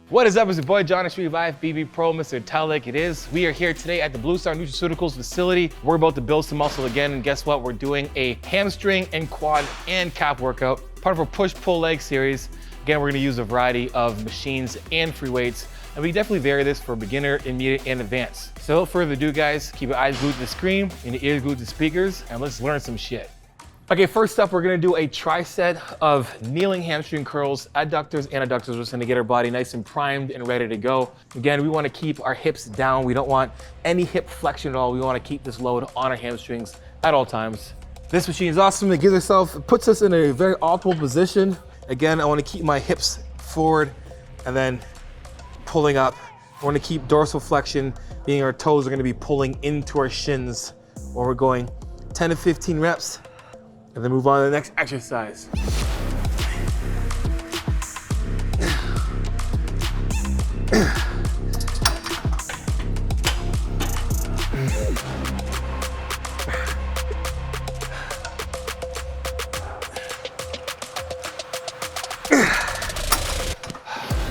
What is up? It's your boy Jonni Shreve, BB Pro, Mr. Tell Like It Is. We are here today at the Blue Star Nutraceuticals facility. We're about to build some muscle again, and guess what? We're doing a hamstring and quad and calf workout, part of our push-pull-leg series. Again, we're gonna use a variety of machines and free weights, and we definitely vary this for beginner, intermediate, and advanced. So without further ado, guys, keep your eyes glued to the screen and your ears glued to the speakers, and let's learn some shit. Okay, first up, we're gonna do a tri-set of kneeling hamstring curls, adductors and adductors. We're just gonna get our body nice and primed and ready to go. Again, we wanna keep our hips down. We don't want any hip flexion at all. We wanna keep this load on our hamstrings at all times. This machine is awesome. It puts us in a very optimal position. Again, I wanna keep my hips forward and then pulling up. I wanna keep dorsal flexion, meaning our toes are gonna be pulling into our shins while we're going 10 to 15 reps. And then move on to the next exercise.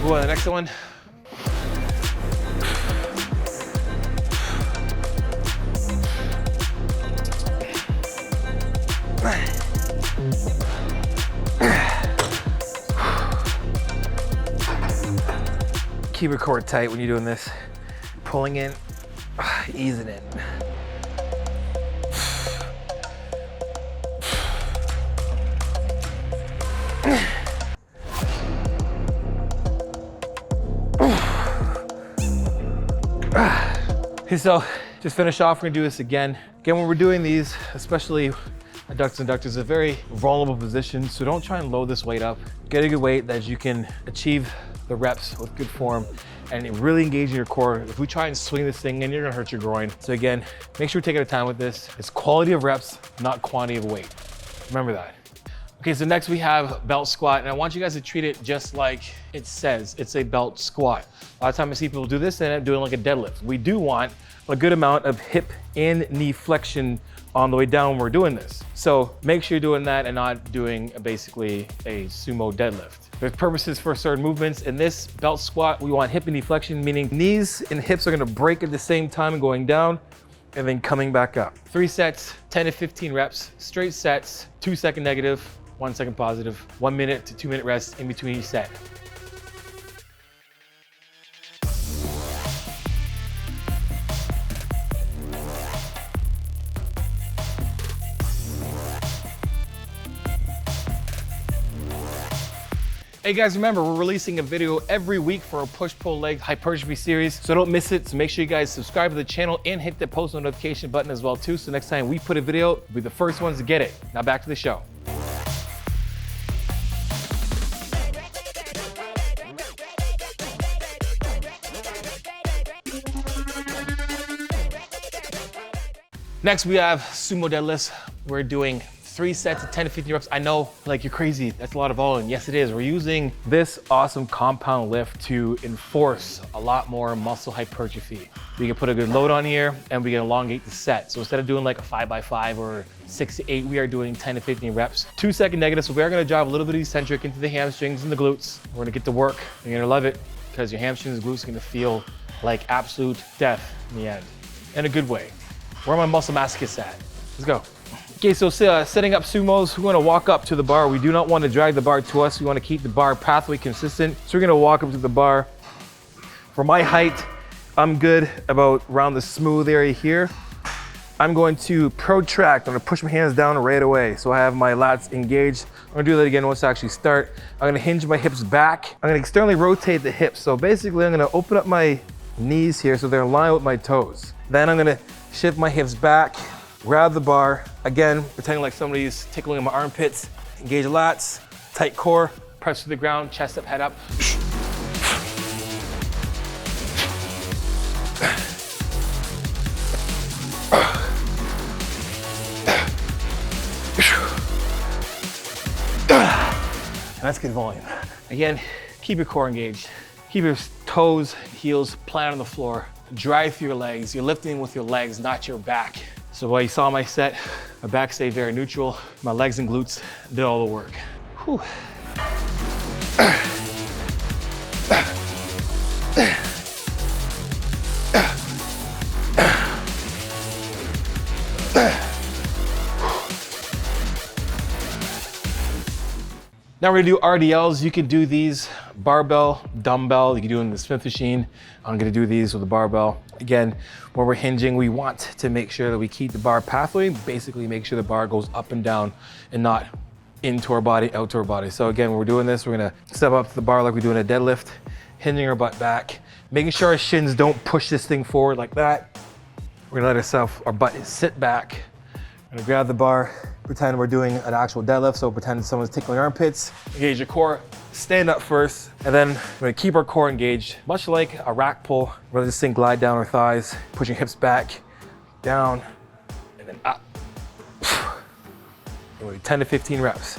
Move on to the next one. Keep your core tight when you're doing this. Pulling in, easing in. Okay, so just finish off, we're gonna do this again. Again, when we're doing these, especially adductors and adductors, a very vulnerable position, so don't try and load this weight up. Get a good weight that you can achieve the reps with good form and really engage in your core. If we try and swing this thing in, you're gonna hurt your groin. So again, make sure we take our time with this. It's quality of reps, not quantity of weight. Remember that. Okay, so next we have belt squat, and I want you guys to treat it just like it says. It's a belt squat. A lot of times I see people do this and end up doing like a deadlift. We do want a good amount of hip and knee flexion on the way down when we're doing this. So make sure you're doing that and not doing basically a sumo deadlift. There's purposes for certain movements. In this belt squat, we want hip and knee flexion, meaning knees and hips are gonna break at the same time and going down and then coming back up. 3 sets, 10 to 15 reps, straight sets, 2 second negative, 1 second positive, 1 minute to 2 minute rest in between each set. Hey guys, remember, we're releasing a video every week for our push-pull-leg hypertrophy series, so don't miss it. So make sure you guys subscribe to the channel and hit the post notification button as well too, so next time we put a video, we'll be the first ones to get it. Now back to the show. Next we have sumo deadlifts. We're doing 3 sets of 10 to 15 reps. I know, like, you're crazy, that's a lot of volume. Yes, it is. We're using this awesome compound lift to enforce a lot more muscle hypertrophy. We can put a good load on here and we can elongate the set. So instead of doing like a 5x5 or 6 to 8, we are doing 10 to 15 reps. 2 second negative, so we are gonna drive a little bit of eccentric into the hamstrings and the glutes. We're gonna get to work. You're gonna love it because your hamstrings and glutes are gonna feel like absolute death in the end, in a good way. Where my muscle masochists at? Let's go. Okay, so setting up sumos, we want to walk up to the bar. We do not want to drag the bar to us. We want to keep the bar pathway consistent. So we're going to walk up to the bar. For my height, I'm good about around the smooth area here. I'm going to protract. I'm going to push my hands down right away. So I have my lats engaged. I'm going to do that again once I actually start. I'm going to hinge my hips back. I'm going to externally rotate the hips. So basically, I'm going to open up my knees here so they're in line with my toes. Then I'm going to shift my hips back, grab the bar, again, pretending like somebody's tickling in my armpits, engage the lats, tight core, press to the ground, chest up, head up. And that's good volume. Again, keep your core engaged. Keep your toes, heels planted on the floor. Drive through your legs. You're lifting with your legs, not your back. So while you saw my set, my back stayed very neutral. My legs and glutes did all the work. Whew. Now we're gonna do RDLs. You can do these barbell, dumbbell, you can do it in the Smith machine. I'm gonna do these with a barbell. Again, when we're hinging, we want to make sure that we keep the bar pathway, basically make sure the bar goes up and down and not into our body, out to our body. So again, when we're doing this, we're gonna step up to the bar like we do in a deadlift, hinging our butt back, making sure our shins don't push this thing forward like that. We're gonna let our butt sit back. We're gonna grab the bar, pretend we're doing an actual deadlift, so pretend someone's tickling your armpits. Engage your core, stand up first, and then we're gonna keep our core engaged, much like a rack pull. We're gonna just thing glide down our thighs, pushing hips back, down, and then up. And we'll do 10 to 15 reps.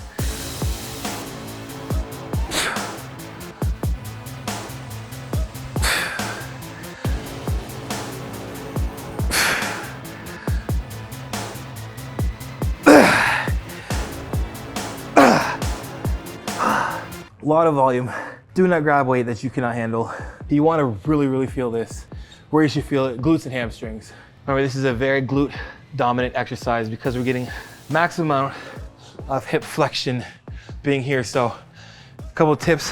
A lot of volume. Do not grab weight that you cannot handle. You want to really feel this. Where you should feel it, glutes and hamstrings. Remember, this is a very glute dominant exercise because we're getting maximum amount of hip flexion being here. So a couple of tips,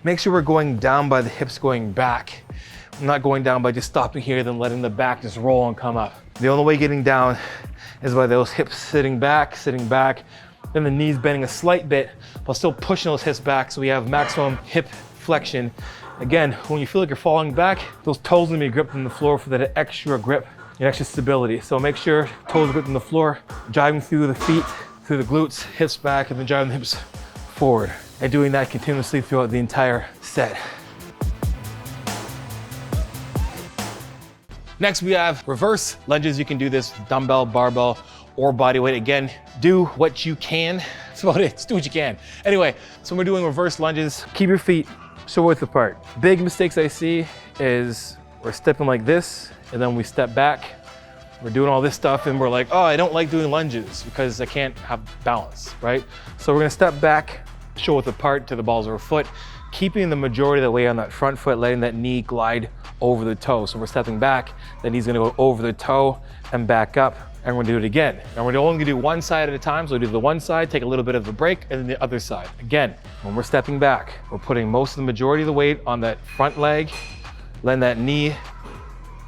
make sure we're going down by the hips going back. I'm not going down by just stopping here, then letting the back just roll and come up. The only way getting down is by those hips sitting back, then the knees bending a slight bit, while still pushing those hips back so we have maximum hip flexion. Again, when you feel like you're falling back, those toes need to be gripped on the floor for that extra grip and extra stability. So make sure toes are gripped on the floor, driving through the feet, through the glutes, hips back, and then driving the hips forward. And doing that continuously throughout the entire set. Next, we have reverse lunges. You can do this with dumbbell, barbell, or body weight. Again, do what you can. That's about it, just do what you can. Anyway, so we're doing reverse lunges. Keep your feet shoulder width apart. Big mistakes I see is we're stepping like this, and then we step back. We're doing all this stuff, and we're like, oh, I don't like doing lunges because I can't have balance, right? So we're gonna step back, shoulder width apart to the balls of our foot, keeping the majority of the weight on that front foot, letting that knee glide over the toe. So we're stepping back, the knee's gonna go over the toe and back up, and we're gonna do it again. And we're only gonna do one side at a time, so we do the one side, take a little bit of a break, and then the other side. Again, when we're stepping back, we're putting most of the majority of the weight on that front leg, letting that knee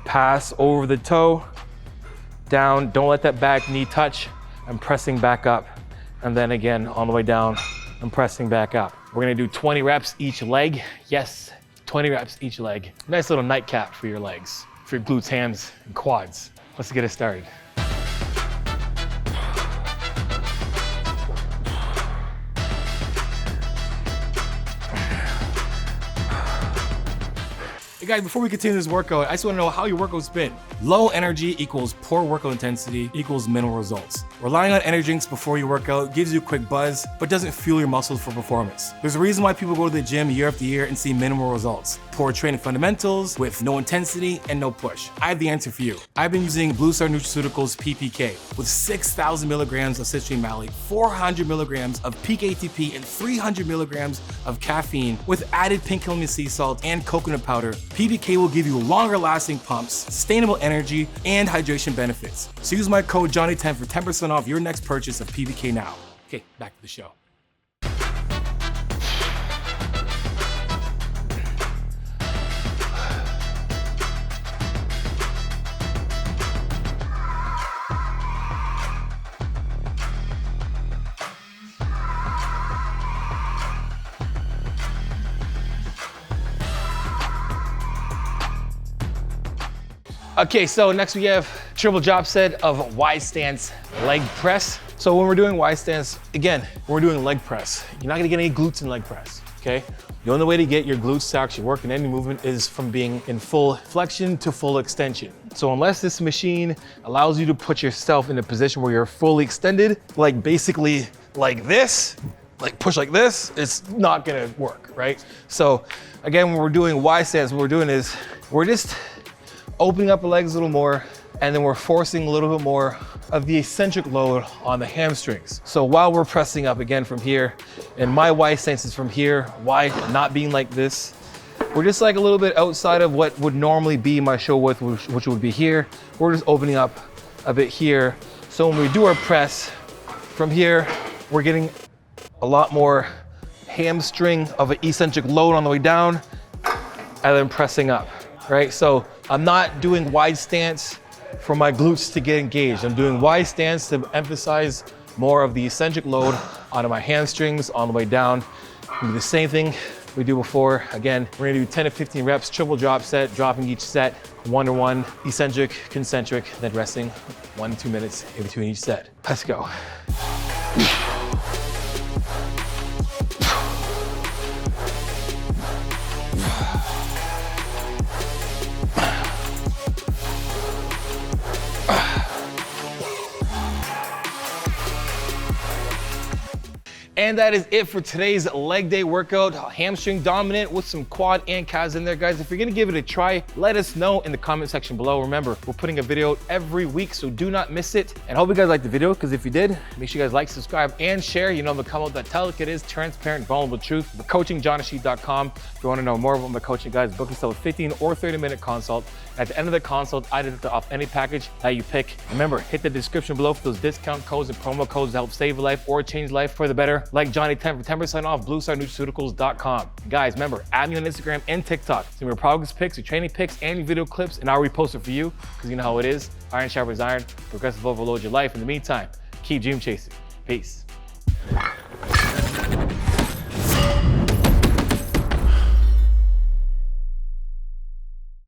pass over the toe, down, don't let that back knee touch, and pressing back up. And then again, on the way down, and pressing back up. We're gonna do 20 reps each leg. Yes, 20 reps each leg. Nice little nightcap for your legs, for your glutes, hams, and quads. Let's get it started. Hey guys, before we continue this workout, I just want to know how your workout's been. Low energy equals poor workout intensity equals minimal results. Relying on energy drinks before you work out gives you a quick buzz, but doesn't fuel your muscles for performance. There's a reason why people go to the gym year after year and see minimal results. Poor training fundamentals with no intensity and no push. I have the answer for you. I've been using Blue Star Nutraceuticals PPK with 6,000 milligrams of citrulline malate, 400 milligrams of peak ATP, and 300 milligrams of caffeine with added pink Himalayan sea salt and coconut powder. PPK will give you longer lasting pumps, sustainable energy, and hydration benefits. So use my code Jonni10 for 10% off your next purchase of PPK now. Okay, back to the show. Okay, so next we have triple drop set of Y stance leg press. So when we're doing Y stance, again, when we're doing leg press, you're not gonna get any glutes in leg press, okay? The only way to get your glutes to actually work in any movement is from being in full flexion to full extension. So unless this machine allows you to put yourself in a position where you're fully extended, like basically like this, like push like this, it's not gonna work, right? So again, when we're doing Y stance, what we're doing is we're just opening up the legs a little more, and then we're forcing a little bit more of the eccentric load on the hamstrings. So while we're pressing up again from here, and my Y stance is from here, Y not being like this, We're just like a little bit outside of what would normally be my show width, which would be here. We're just opening up a bit here. So when we do our press from here, we're getting a lot more hamstring of an eccentric load on the way down and then pressing up, right? So I'm not doing wide stance for my glutes to get engaged. I'm doing wide stance to emphasize more of the eccentric load onto my hamstrings on the way down. We do the same thing we do before. Again, we're gonna do 10 to 15 reps, triple drop set, dropping each set, 1 to 1, eccentric, concentric, then resting 1 to 2 minutes in between each set. Let's go. And that is it for today's leg day workout. Hamstring dominant with some quad and calves in there, guys. If you're gonna give it a try, let us know in the comment section below. Remember, we're putting a video out every week, so do not miss it. And hope you guys liked the video, because if you did, make sure you guys like, subscribe, and share. You know the come out that tell it is transparent, vulnerable truth. The coaching, JonniShreve.com. If you wanna know more about my coaching, guys, book yourself a 15 or 30-minute consult. At the end of the consult, I deduct off any package that you pick. Remember, hit the description below for those discount codes and promo codes to help save a life or change life for the better. Like Johnny 10 for 10% off, Blue Star Nutraceuticals.com. Guys, remember, add me on Instagram and TikTok. Send me your progress pics, your training pics, and your video clips, and I'll repost it for you, because you know how it is. Iron sharpens iron, progressive overload your life. In the meantime, keep dream chasing. Peace.